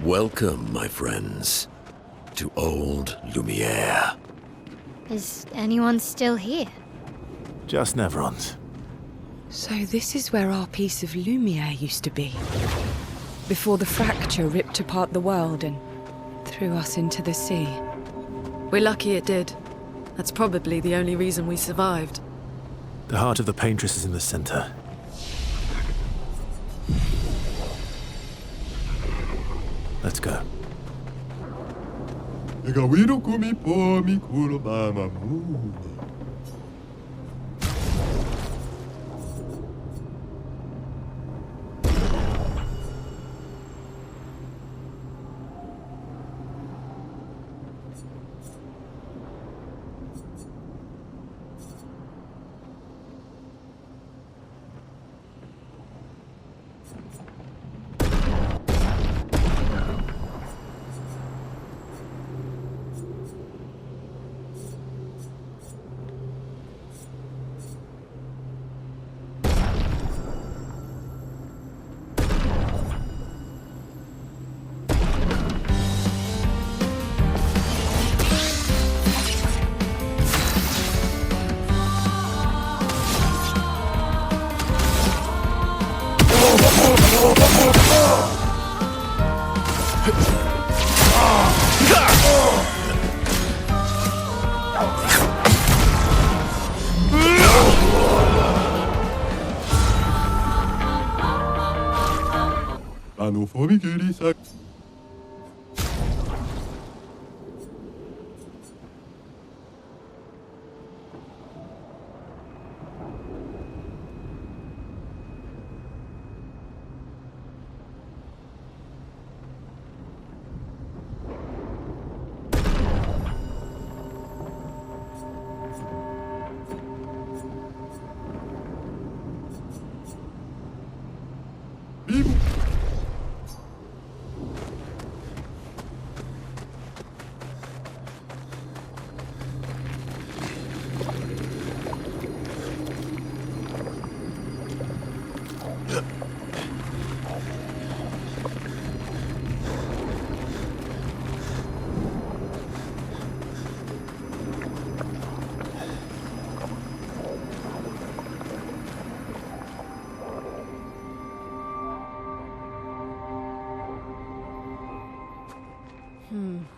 Welcome, my friends, to old Lumiere. Is anyone still here? Just Neverons. So this is where our piece of Lumiere used to be. Before the fracture ripped apart the world and threw us into the sea. We're lucky it did. That's probably the only reason we survived. The heart of the Paintress is in the center. Let's go.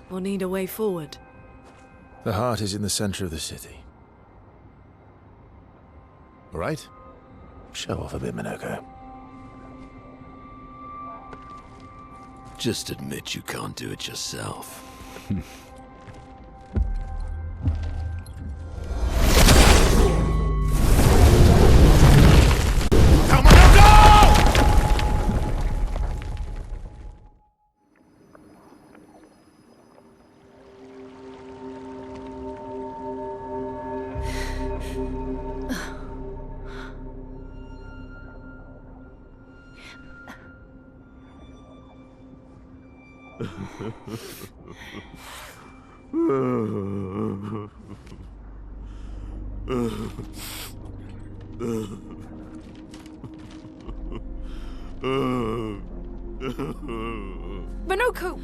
We'll need a way forward. The heart is in the center of the city. All right? Show off a bit, Monoco. Just admit you can't do it yourself. Monoco!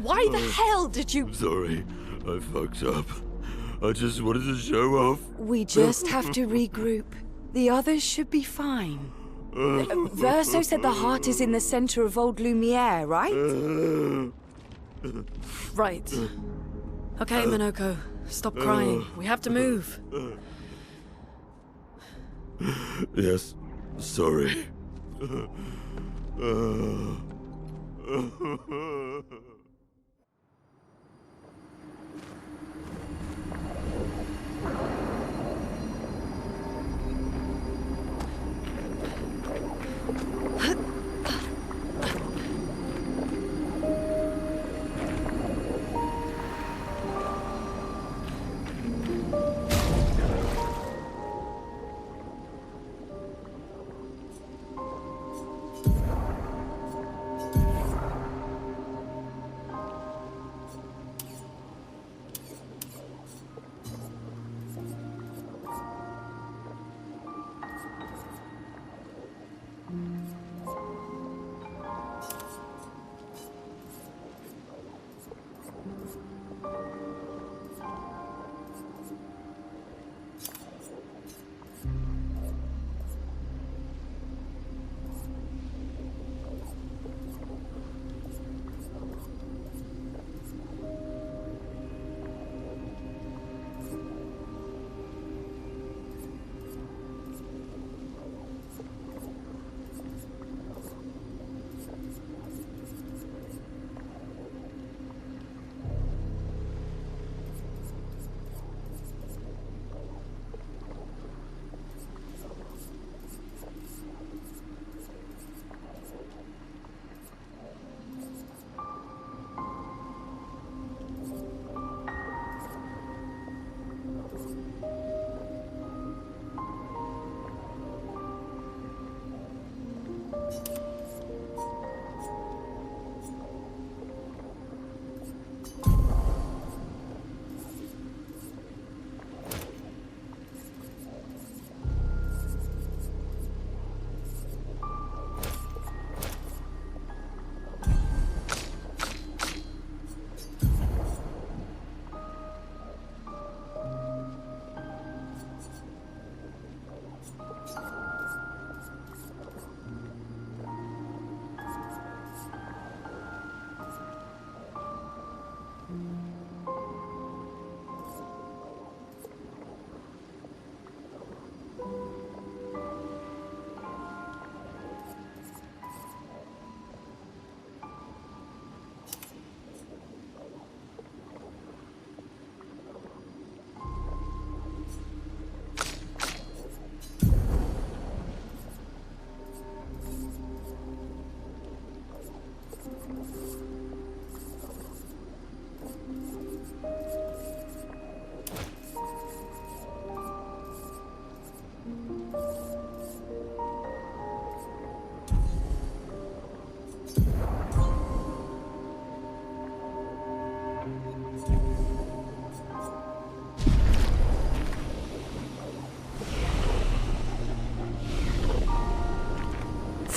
Why the hell did you... Sorry, I fucked up. I just wanted to show off. We just have to regroup. The others should be fine. Verso said the heart is in the center of old Lumiere, right? Right. Okay, Monoco. Stop crying. We have to move. Yes, sorry.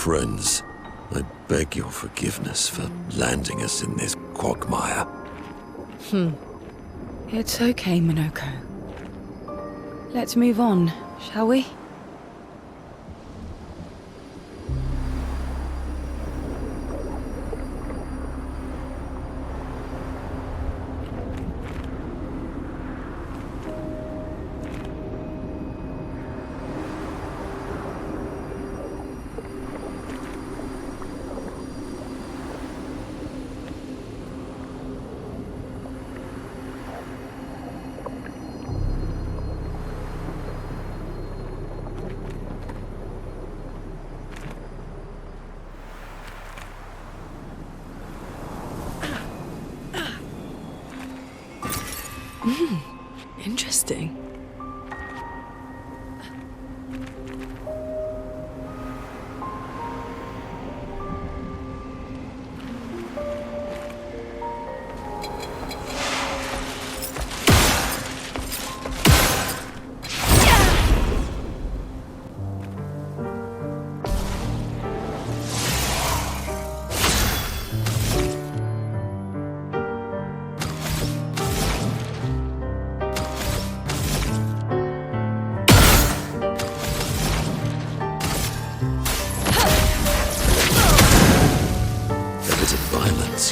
friends, I beg your forgiveness for landing us in this quagmire. It's okay, Monoco. Let's move on, shall we? Interesting.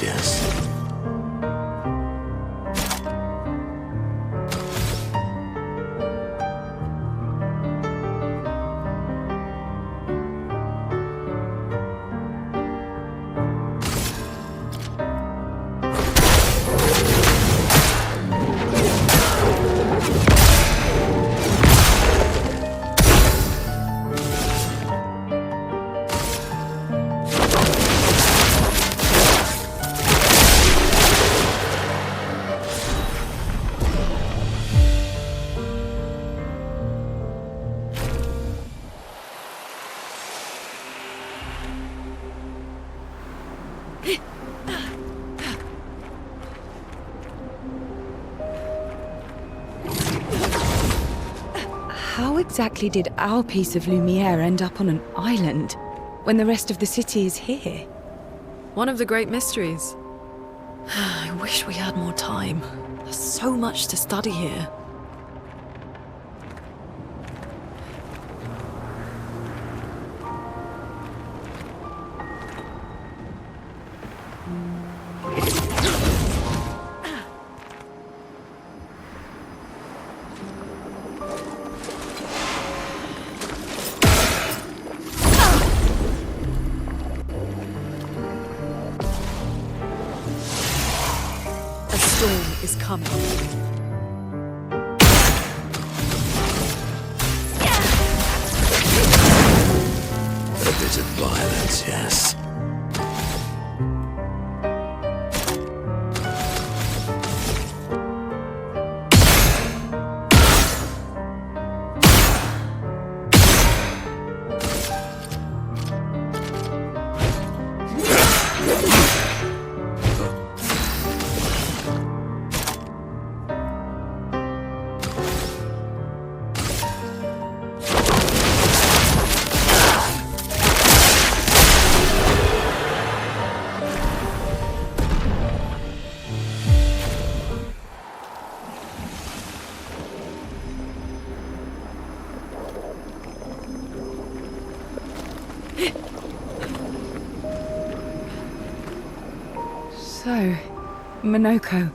Yes. How exactly did our piece of Lumiere end up on an island when the rest of the city is here? One of the great mysteries. I wish we had more time. There's so much to study here. Is coming. A bit of violence, yes. So, Monoco,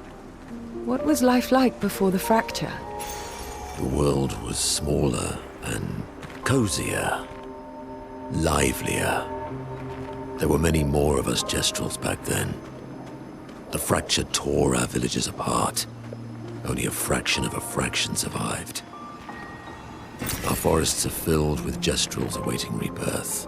what was life like before the fracture? The world was smaller and cozier, livelier. There were many more of us Gestrels back then. The fracture tore our villages apart. Only a fraction of a fraction survived. Our forests are filled with Gestrels awaiting rebirth.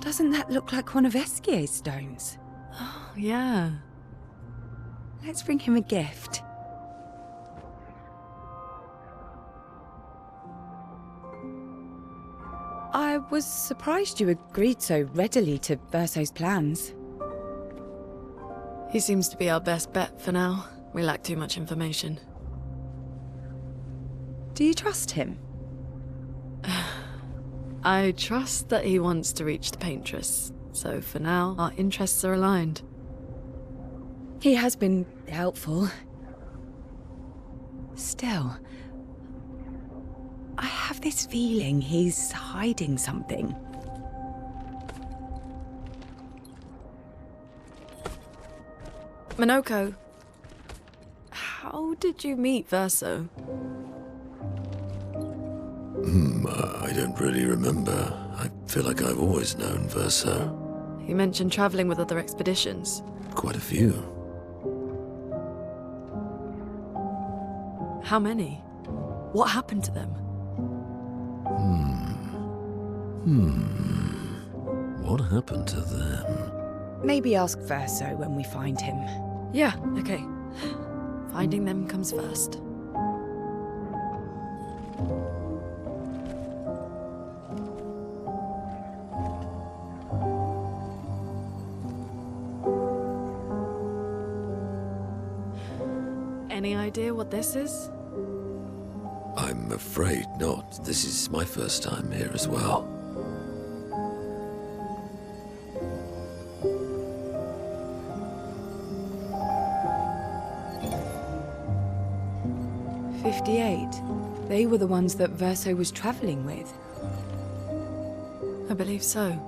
Doesn't that look like one of Esquier's stones? Oh, yeah. Let's bring him a gift. I was surprised you agreed so readily to Verso's plans. He seems to be our best bet for now. We lack too much information. Do you trust him? I trust that he wants to reach the Paintress, so for now, our interests are aligned. He has been helpful. Still, I have this feeling he's hiding something. Monoco, how did you meet Verso? I don't really remember. I feel like I've always known Verso. You mentioned traveling with other expeditions. Quite a few. How many? What happened to them? What happened to them? Maybe ask Verso when we find him. Yeah, okay. Finding them comes first. Any idea what this is? I'm afraid not. This is my first time here as well. They were the ones that Verso was traveling with. I believe so.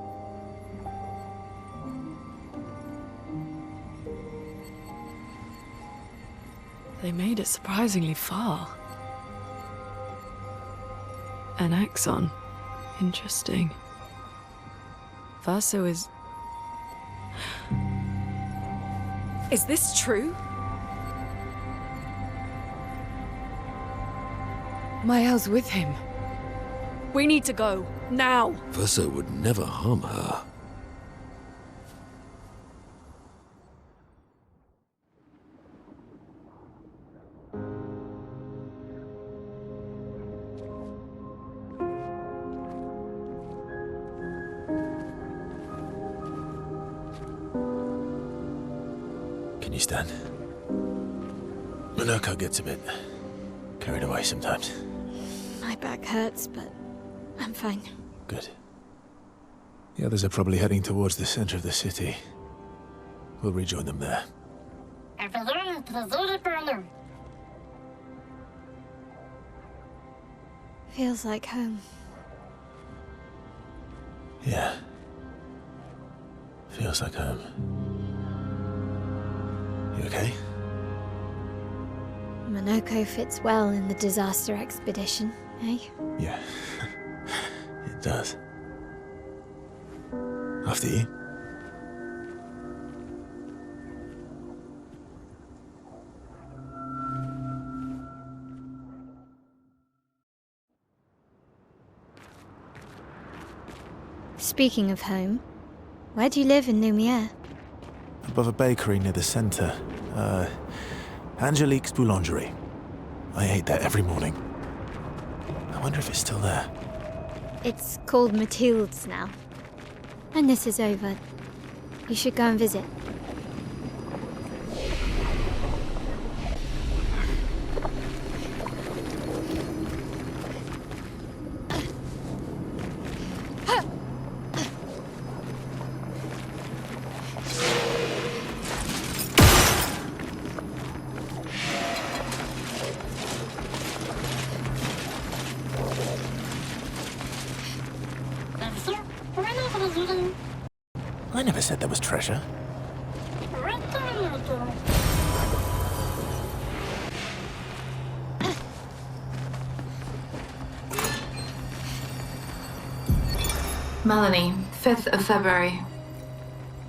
They made it surprisingly far. An axon. Interesting. Verso is... Is this true? Maelle's with him. We need to go. Now! Verso would never harm her. Can you stand? Monoco gets a bit carried away sometimes. My back hurts, but I'm fine. Good. The others are probably heading towards the center of the city. We'll rejoin them there. Feels like home. Yeah. Feels like home. You okay? Monoco fits well in the disaster expedition, eh? Yeah. It does. After you. Speaking of home, where do you live in Lumiere? Above a bakery near the center. Angelique's Boulangerie. I ate there every morning. I wonder if it's still there. It's called Mathilde's now. When this is over, you should go and visit. I never said there was treasure. Melanie, 5th of February.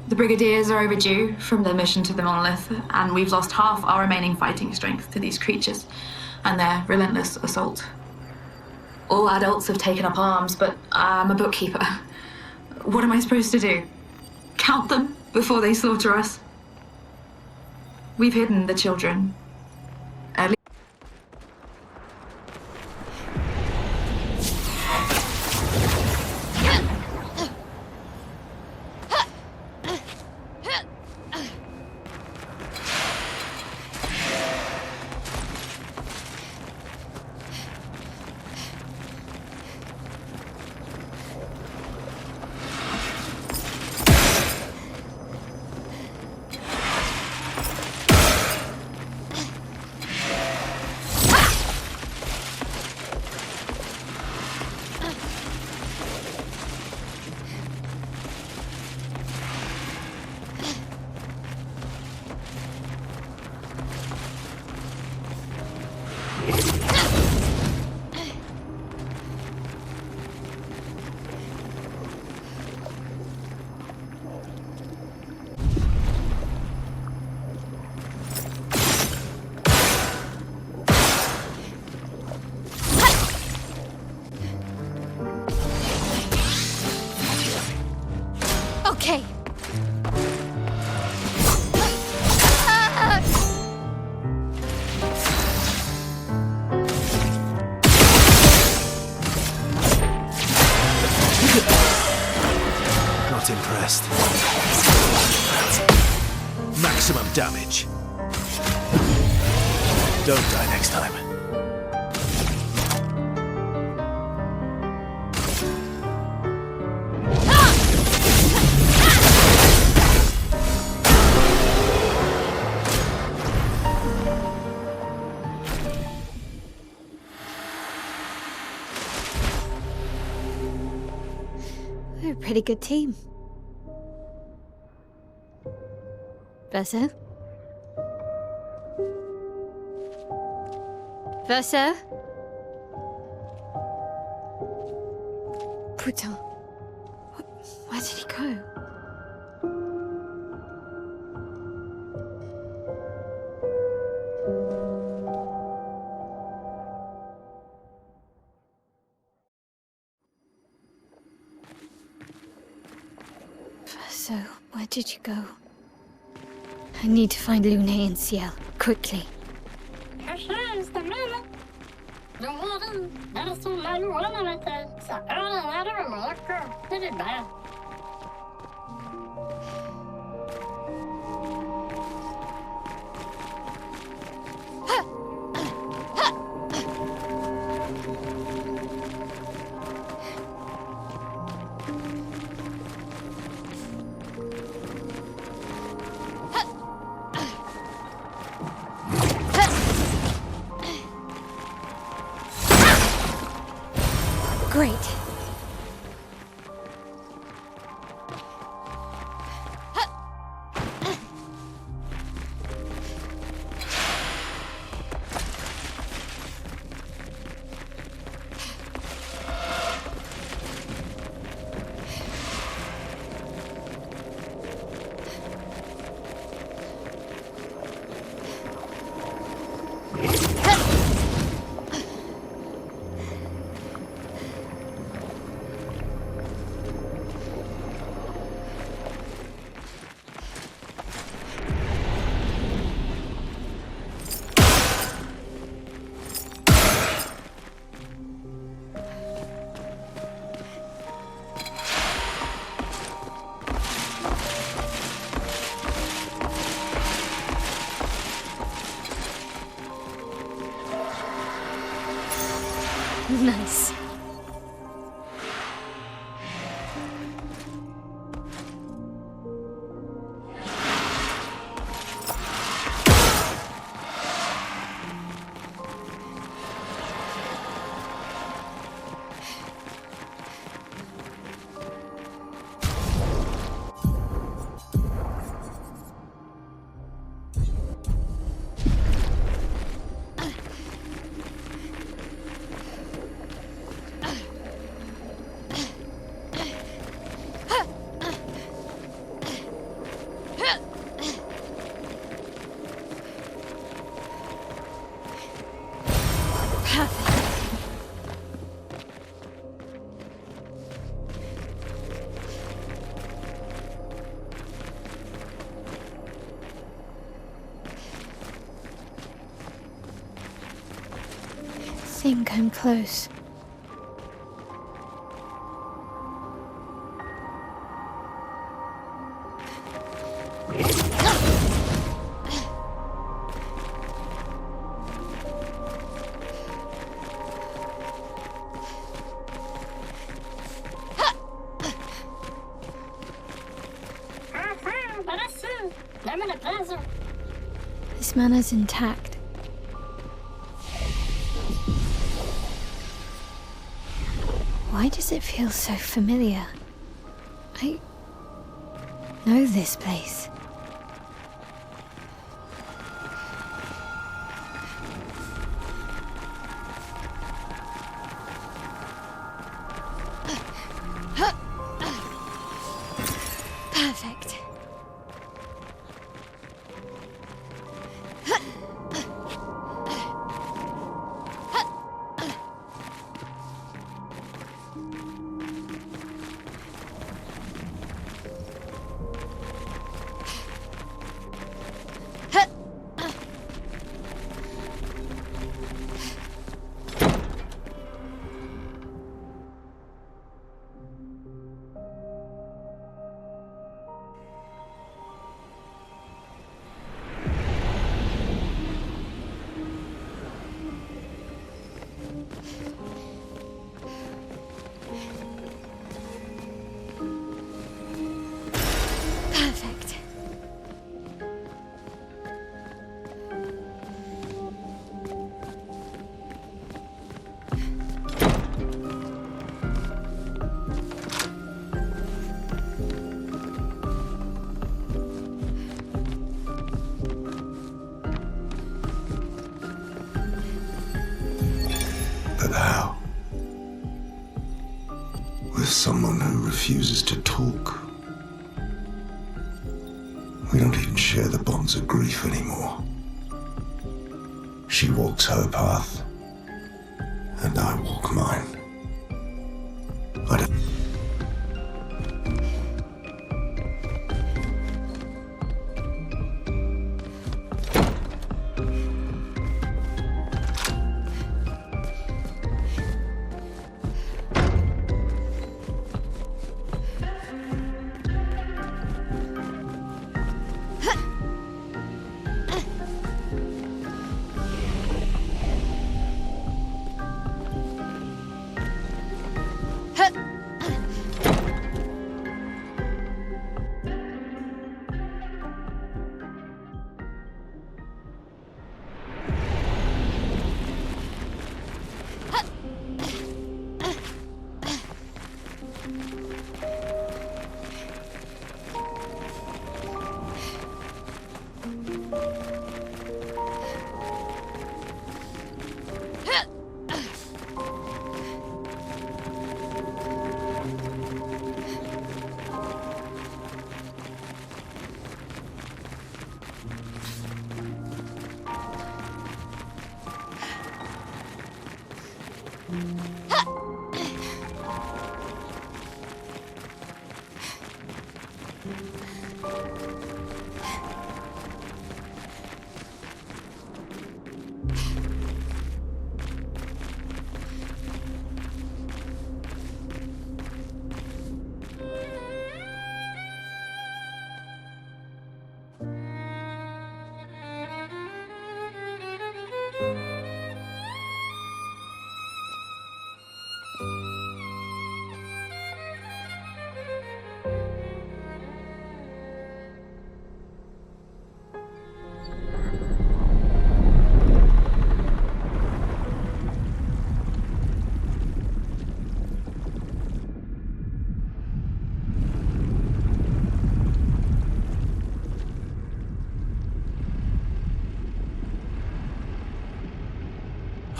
The Brigadiers are overdue from their mission to the monolith, and we've lost half our remaining fighting strength to these creatures and their relentless assault. All adults have taken up arms, but I'm a bookkeeper. What am I supposed to do? Count them before they slaughter us? We've hidden the children. At least Okay. Not impressed. Maximum damage. Don't die next time. We're a pretty good team. Verso? Verso? Putain. Where did he go? Verso, where did you go? I need to find Lune and Sciel, quickly. Great. Nice. I think I'm close. This manor's intact. Why does it feel so familiar? I know this place. Perfect. with someone who refuses to talk. We don't even share the bonds of grief anymore. She walks her path, and I walk mine. I don't...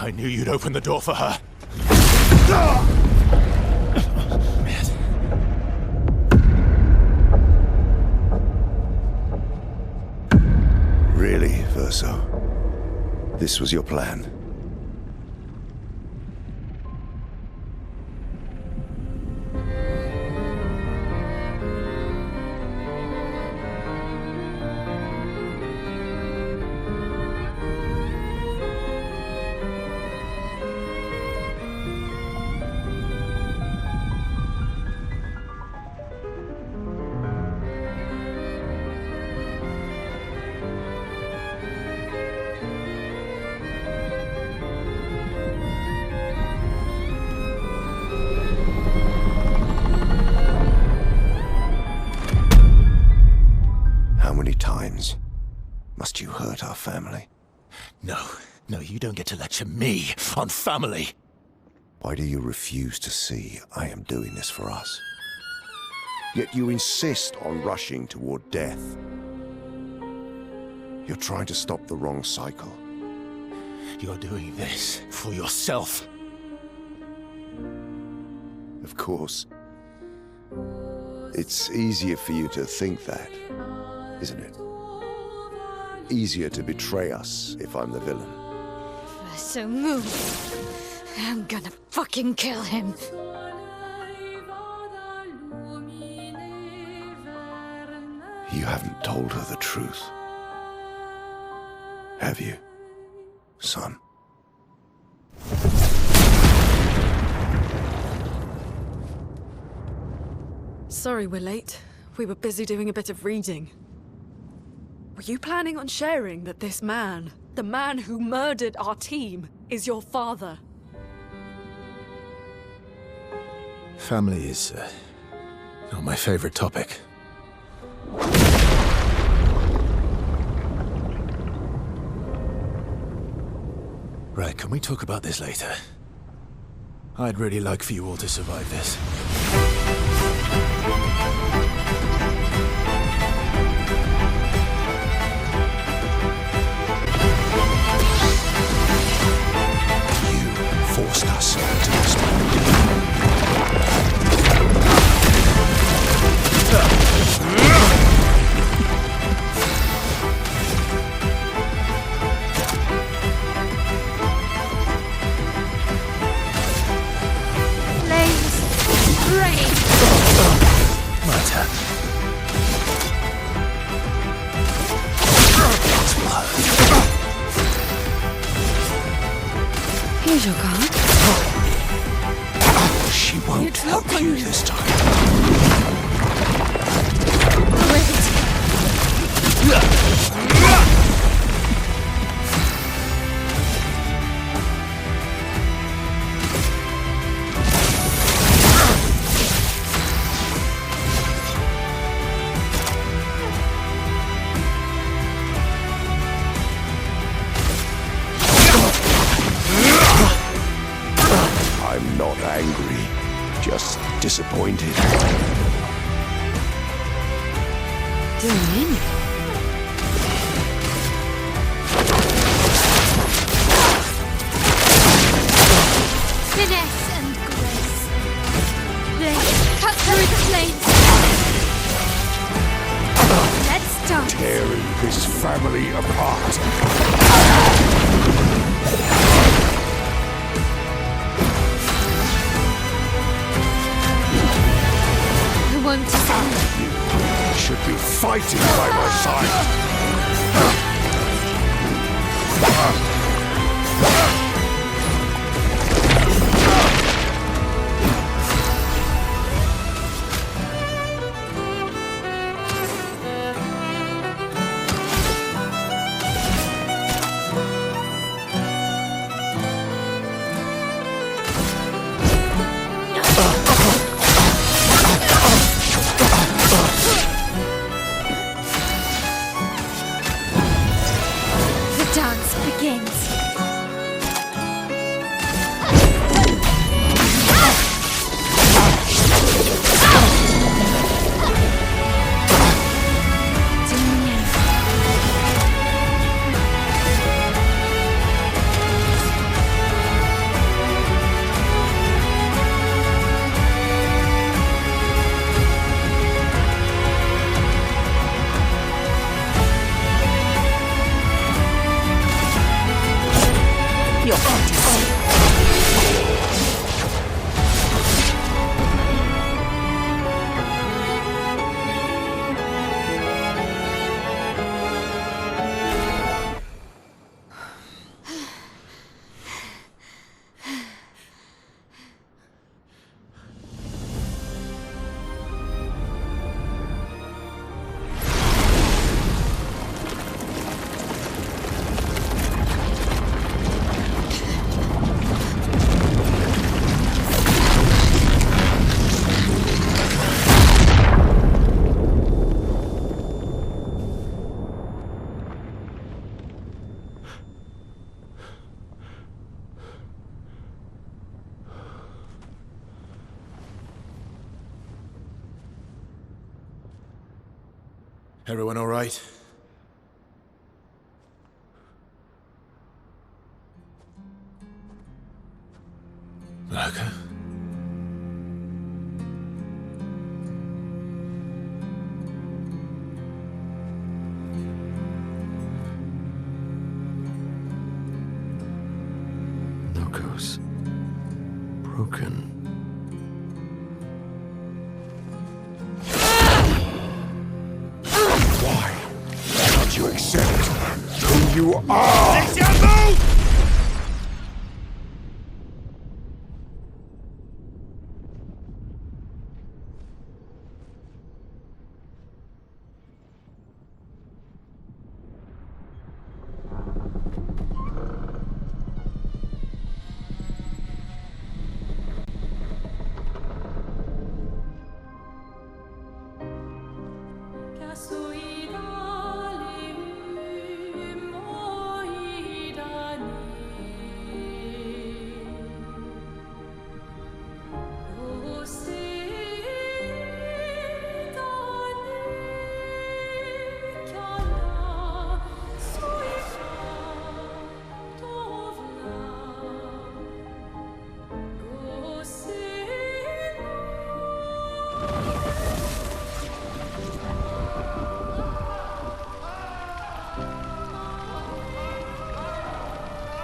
I knew you'd open the door for her. Really, Verso? This was your plan? Must you hurt our family? No, you don't get to lecture me on family. Why do you refuse to see I am doing this for us? Yet you insist on rushing toward death. You're trying to stop the wrong cycle. You're doing this for yourself. Of course. It's easier for you to think that, isn't it? Easier to betray us if I'm the villain. Verso, move. I'm gonna fucking kill him. You haven't told her the truth. Have you, son? Sorry we're late. We were busy doing a bit of reading. Were you planning on sharing that this man, the man who murdered our team, is your father? Family is not my favorite topic. Right, can we talk about this later? I'd really like for you all to survive this. You forced us to this. better. Here's your card. She won't help you this time. I'm not angry, just disappointed. Zoom in. Finesse and grace. Let's cut through the flames. Let's dance. Tearing this family apart. I want to see. You should be fighting by my side. The dance begins. Everyone all right? Monoco? Monoco's broken. You accept who you are!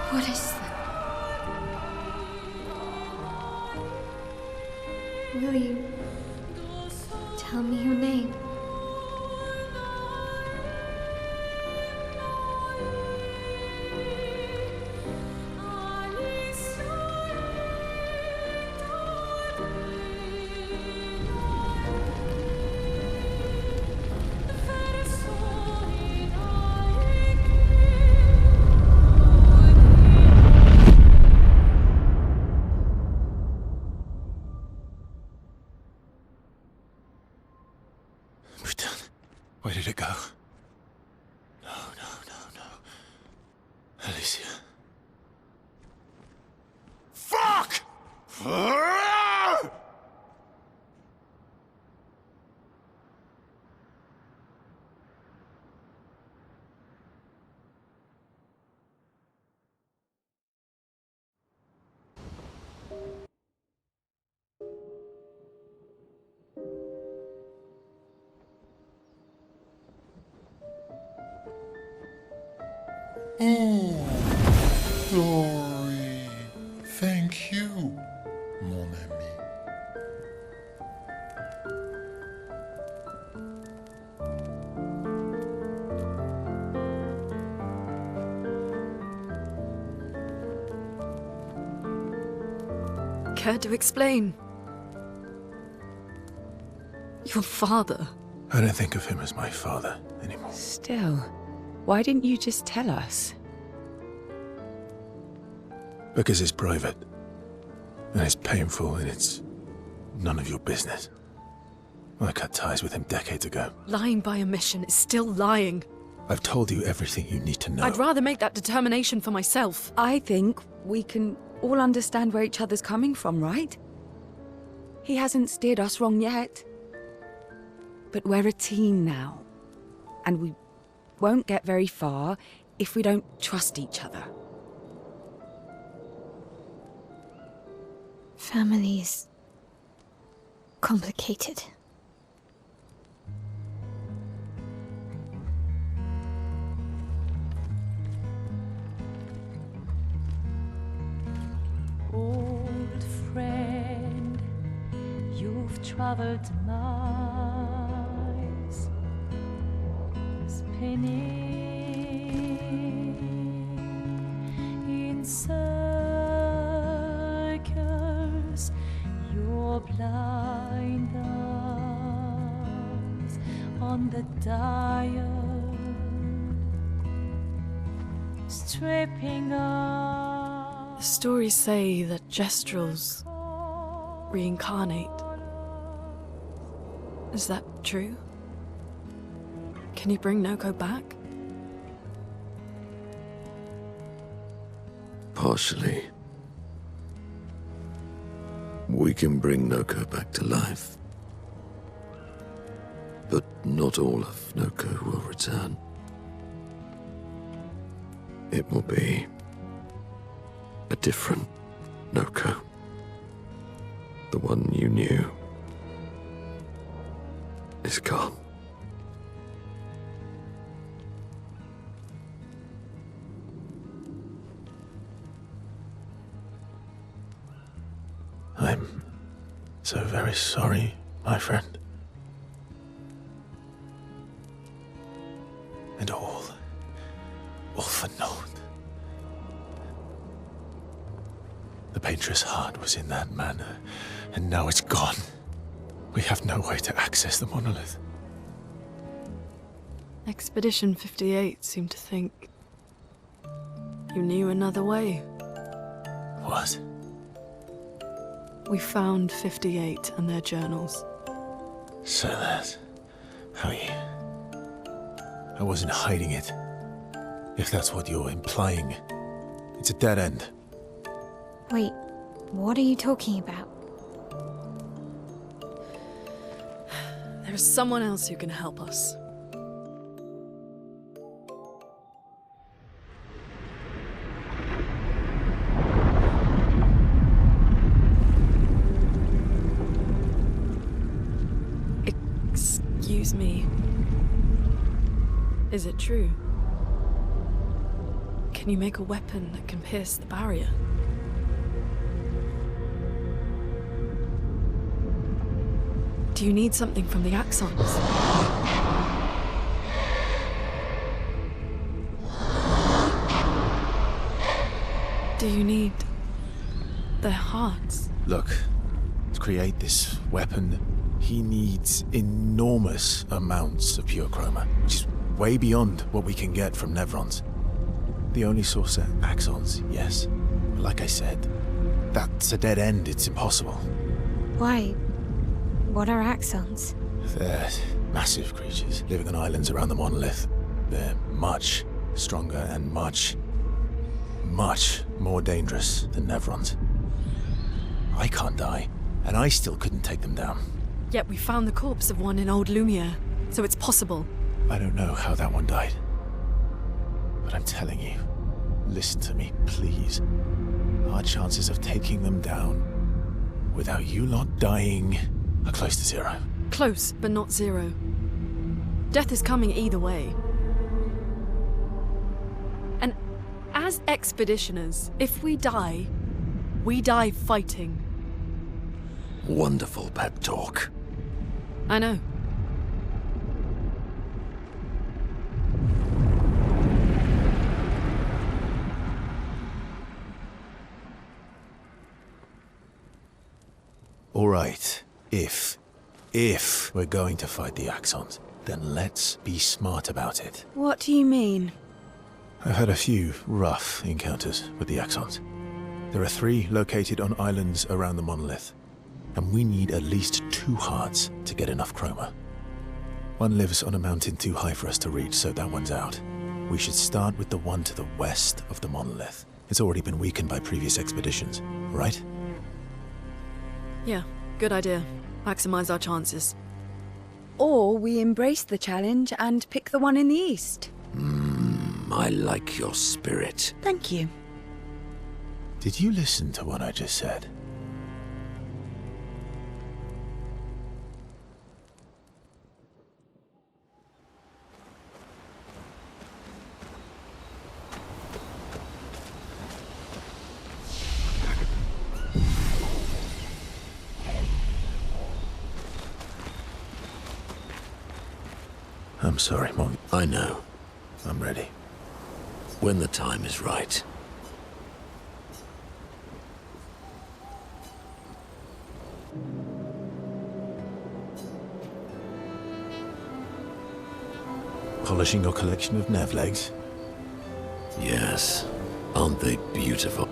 What is that? Will you Tell me your name. Where did it go? No. Alicia. Fuck! Oh, glory. Thank you, mon ami. Care to explain? Your father? I don't think of him as my father anymore. Still, why didn't you just tell us? Because it's private. And it's painful, and it's none of your business. I cut ties with him decades ago. Lying by omission is still lying. I've told you everything you need to know. I'd rather make that determination for myself. I think we can all understand where each other's coming from, right? He hasn't steered us wrong yet. But we're a team now. And we won't get very far if we don't trust each other. Family's complicated. Old friend, you've traveled miles, spinning in circles, your blind eyes on the dial, stripping off. The stories say that Gestrels reincarnate. Is that true? Can you bring Monoco back? Partially. We can bring Monoco back to life. But not all of Monoco will return. It will be a different Monoco. The one you knew is gone. I'm so very sorry, my friend. And all for naught. The Paintress heart was in that manor, and now it's gone. We have no way to access the monolith. Expedition 58 seemed to think you knew another way. What? We found 58 and their journals. So that's how you... I wasn't hiding it. If that's what you're implying. It's a dead end. Wait, what are you talking about? There's someone else who can help us. Excuse me. Is it true? Can you make a weapon that can pierce the barrier? Do you need something from the Axons? Do you need their hearts? Look, to create this weapon, he needs enormous amounts of pure chroma, which is way beyond what we can get from Nevrons. The only source are Axons, yes. But like I said, that's a dead end. It's impossible. Why? What are Axons? They're massive creatures living on islands around the monolith. They're much stronger and much more dangerous than Nevrons. I can't die, and I still couldn't take them down. Yet we found the corpse of one in old Lumiere, so it's possible. I don't know how that one died. But I'm telling you, listen to me, please. Our chances of taking them down without you lot dying are close to zero. Close, but not zero. Death is coming either way. And as expeditioners, if we die fighting. Wonderful pep talk. I know. All right, if we're going to fight the Axons, then let's be smart about it. What do you mean? I've had a few rough encounters with the Axons. There are 3 located on islands around the monolith, and we need at least 2 hearts to get enough chroma. One lives on a mountain too high for us to reach, so that one's out. We should start with the one to the west of the monolith. It's already been weakened by previous expeditions, right? Yeah, good idea. Maximize our chances. Or we embrace the challenge and pick the one in the east. I like your spirit. Thank you. Did you listen to what I just said? I'm sorry, Mom. I know. I'm ready. When the time is right. Polishing your collection of Nev legs? Yes. Aren't they beautiful?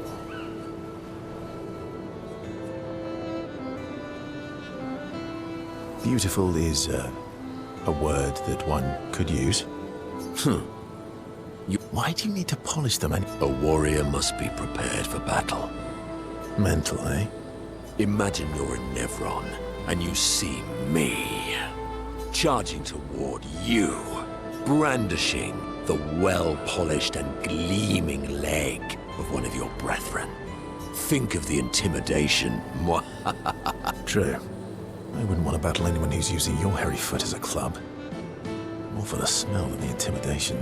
Beautiful is a word that one could use. Why do you need to polish them? A warrior must be prepared for battle. Mental, eh? Imagine you're in Nevron, and you see me, charging toward you, brandishing the well-polished and gleaming leg of one of your brethren. Think of the intimidation. True. I wouldn't want to battle anyone who's using your hairy foot as a club. More for the smell than the intimidation.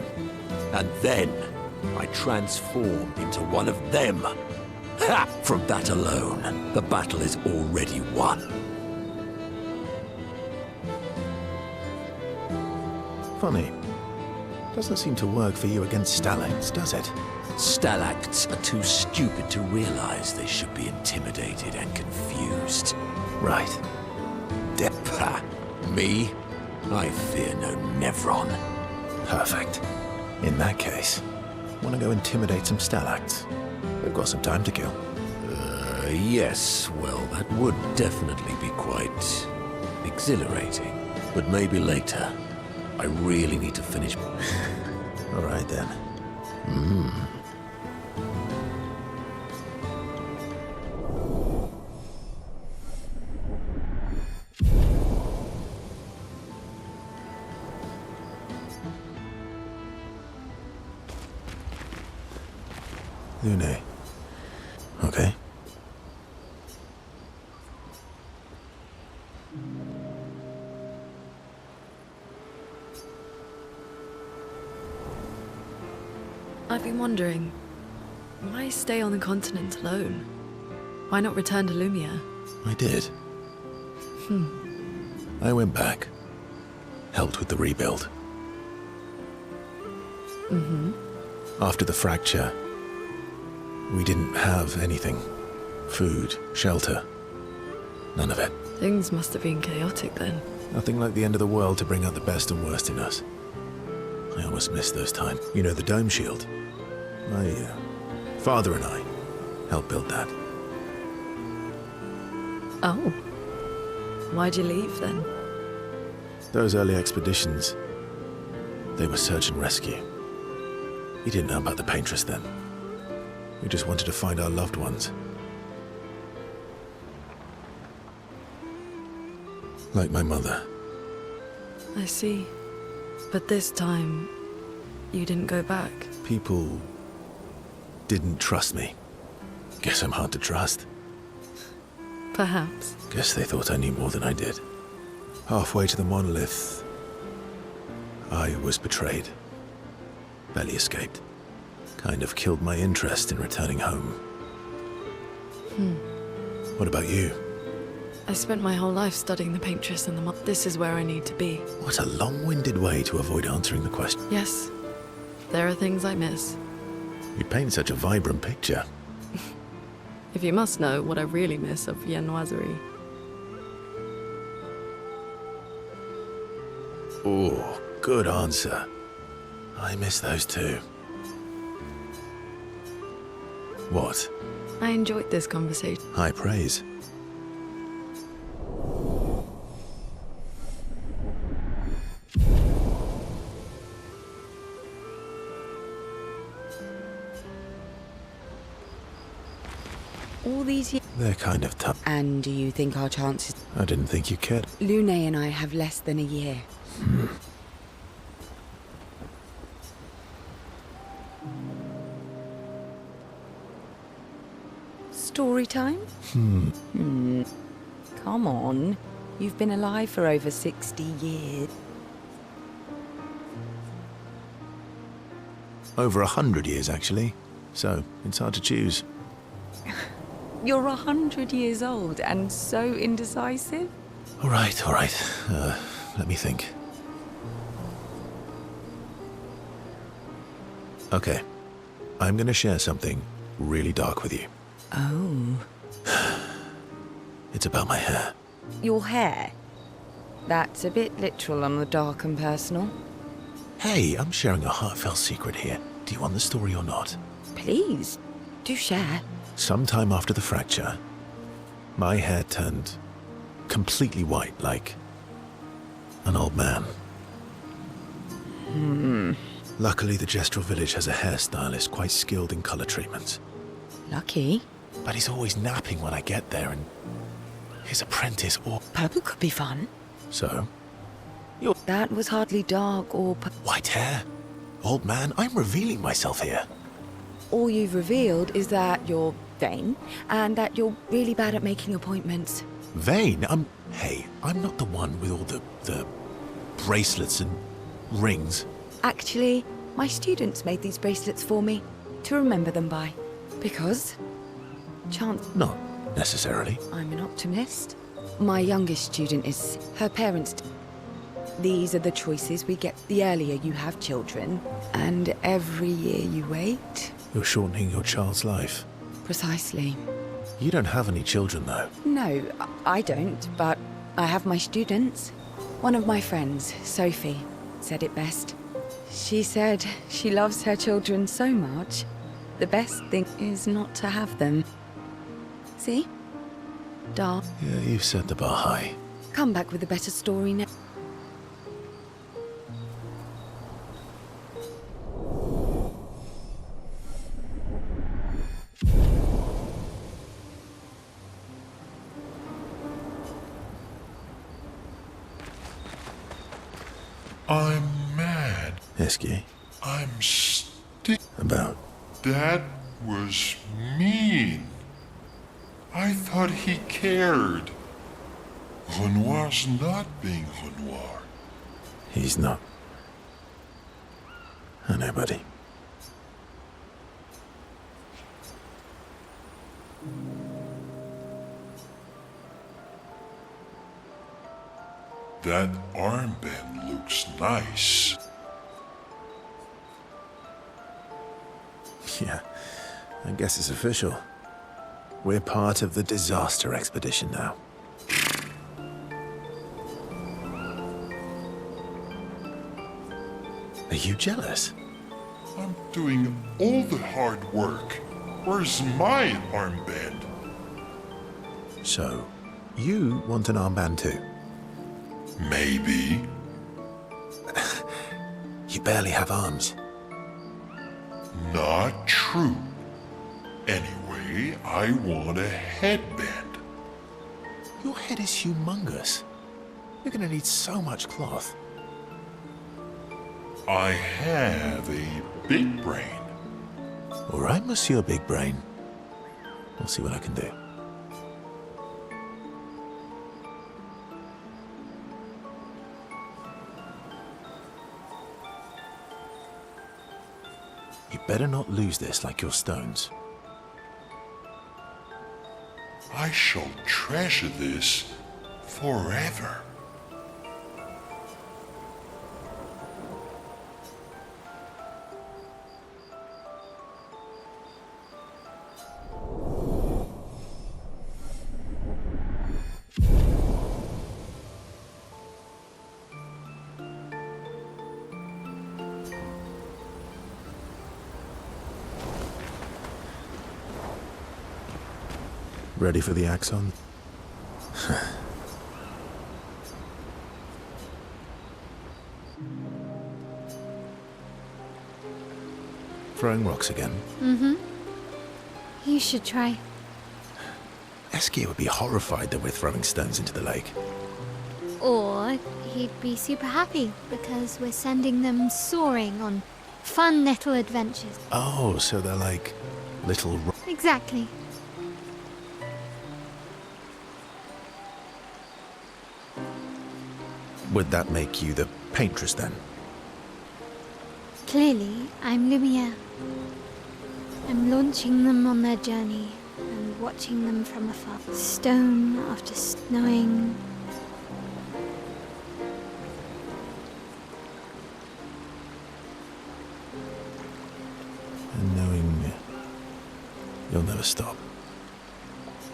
And then I transform into one of them. Ha! From that alone, the battle is already won. Funny. Doesn't seem to work for you against stalacts, does it? Stalacts are too stupid to realize they should be intimidated and confused. Right. Ha! Me? I fear no Nevron. Perfect. In that case, want to go intimidate some stalacts? We've got some time to kill. Yes, well, that would definitely be quite exhilarating. But maybe later. I really need to finish. All right, then. Lune. Okay. I've been wondering, why stay on the continent alone? Why not return to Lumiere? I did. I went back, helped with the rebuild. After the fracture, we didn't have anything. Food, shelter, none of it. Things must have been chaotic then. Nothing like the end of the world to bring out the best and worst in us. I almost miss those times. You know, the dome shield. My father and I helped build that. Oh. Why'd you leave then? Those early expeditions, they were search and rescue. We didn't know about the Paintress then. We just wanted to find our loved ones. Like my mother. I see. But this time, you didn't go back. People didn't trust me. Guess I'm hard to trust. Perhaps. Guess they thought I knew more than I did. Halfway to the monolith, I was betrayed. Barely escaped. Kind of killed my interest in returning home. What about you? I spent my whole life studying the Paintress and the This is where I need to be. What a long-winded way to avoid answering the question. Yes. There are things I miss. You paint such a vibrant picture. If you must know what I really miss of viennoiserie. Oh, good answer. I miss those too. What? I enjoyed this conversation. High praise. All these years. They're kind of tough. And do you think our chances... I didn't think you cared. Lune and I have less than a year. Story time? Come on. You've been alive for over 60 years. Over 100 years, actually. So, it's hard to choose. You're 100 years old and so indecisive? All right, all right. Let me think. Okay. I'm gonna share something really dark with you. Oh. It's about my hair. Your hair? That's a bit literal on the dark and personal. Hey, I'm sharing a heartfelt secret here. Do you want the story or not? Please, do share. Sometime after the fracture, my hair turned completely white, like an old man. Luckily, the Gestural village has a hairstylist quite skilled in color treatments. Lucky. But he's always napping when I get there, and his apprentice or... Purple could be fun. So? That was hardly dark or... White hair? Old man, I'm revealing myself here. All you've revealed is that you're vain, and that you're really bad at making appointments. Vain? Hey, I'm not the one with all the bracelets and rings. Actually, my students made these bracelets for me, to remember them by. Because... chance... Not necessarily. I'm an optimist. My youngest student is... her parents... These are the choices we get the earlier you have children. And every year you wait... You're shortening your child's life. Precisely. You don't have any children, though. No, I don't, but I have my students. One of my friends, Sophie, said it best. She said she loves her children so much, the best thing is not to have them. See? Dark. Yeah, you've set the bar high. Come back with a better story now. I'm mad. Esky, I'm stick. about... That was mean. I thought he cared. Renoir's not being Renoir. He's not. I know, buddy. That armband looks nice. Yeah, I guess it's official. We're part of the disaster expedition now. Are you jealous? I'm doing all the hard work. Where's my armband? So, you want an armband too? Maybe. You barely have arms. Not true. Anyway, I want a headband. Your head is humongous. You're gonna need so much cloth. I have a big brain. All right, Monsieur Big Brain. We'll see what I can do. You better not lose this like your stones. I shall treasure this forever. Ready for the axon? Throwing rocks again? Mm-hmm. You should try. Eskia would be horrified that we're throwing stones into the lake. Or he'd be super happy because we're sending them soaring on fun little adventures. Oh, so they're like little Exactly. Would that make you the Paintress then? Clearly, I'm Lumiere. I'm launching them on their journey and watching them from afar. Stone after snowing. And knowing you'll never stop.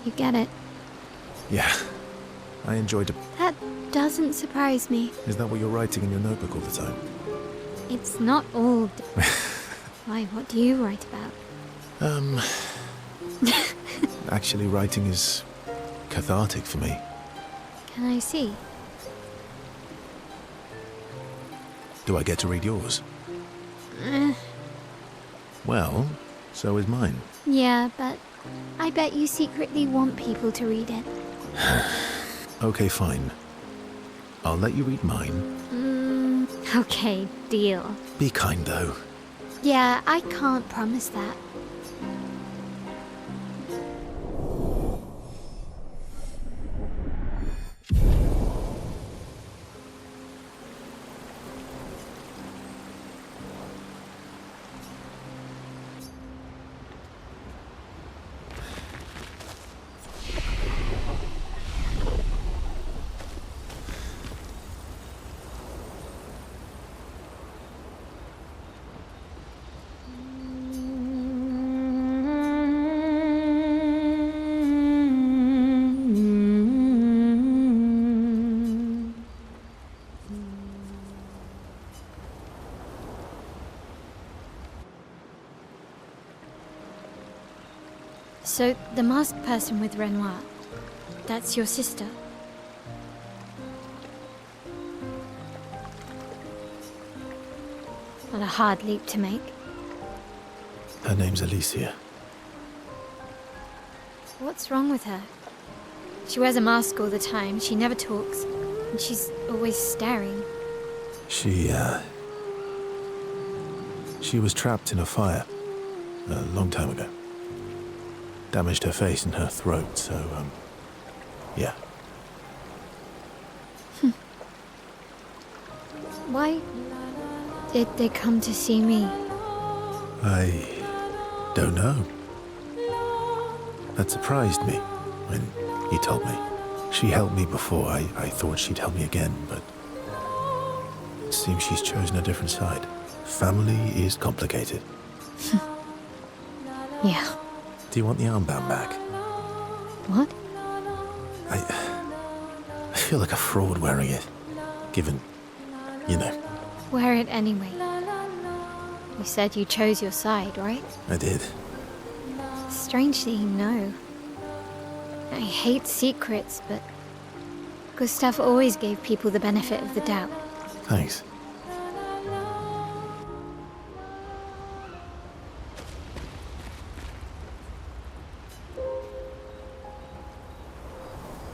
You get it. Yeah, I enjoyed it. That doesn't surprise me. Is that what you're writing in your notebook all the time? It's not all. Why, what do you write about? Actually, writing is cathartic for me. Can I see? Do I get to read yours? Eh, Well, so is mine. yeah, but I bet you secretly want people to read it. Okay, fine. I'll let you read mine. Okay, deal. Be kind, though. Yeah, I can't promise that. So, the masked person with Renoir, that's your sister? What a hard leap to make. Her name's Alicia. What's wrong with her? She wears a mask all the time, she never talks, and she's always staring. She was trapped in a fire a long time ago. Damaged her face and her throat, so, yeah. Why did they come to see me? I don't know. That surprised me when you told me. She helped me before. I thought she'd help me again, but it seems she's chosen a different side. Family is complicated. Yeah. Do you want the armband back? What? I feel like a fraud wearing it, given, you know. Wear it anyway. You said you chose your side, right? I did. Strangely, no. I hate secrets, but Gustav always gave people the benefit of the doubt. Thanks.